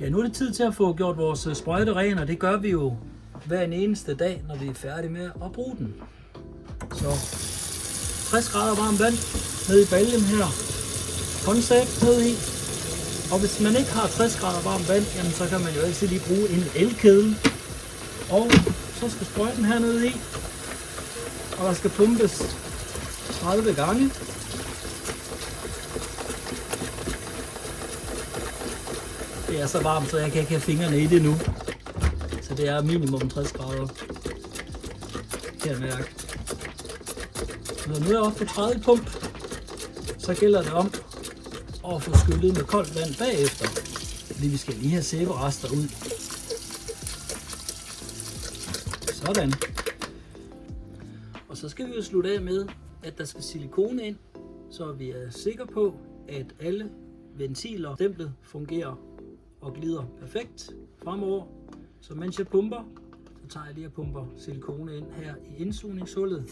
Ja, nu er det tid til at få gjort vores sprøjte ren, og det gør vi jo hver en eneste dag, når vi er færdige med at bruge den. Så 60 grader varmt vand ned i baljen her. Håndsæbe ned i. Og hvis man ikke har 60 grader varmt vand, jamen så kan man jo altid lige bruge en elkedel. Og så skal sprøjten hernede i. Og der skal pumpes 30 gange. Det er så varmt, så jeg kan ikke have fingrene i det nu. Så det er minimum 60 grader. Kan jeg mærke. Når nu er jeg oppe på 30 pump, så gælder det om at få skyllet med koldt vand bagefter. Fordi vi skal lige have sæberester ud. Sådan. Og så skal vi jo slutte af med, at der skal silikone ind, så vi er sikre på, at alle ventiler og stemplet fungerer og glider perfekt fremover. Så mens jeg pumper, så tager jeg lige og pumper silikone ind her i indsugningshullet.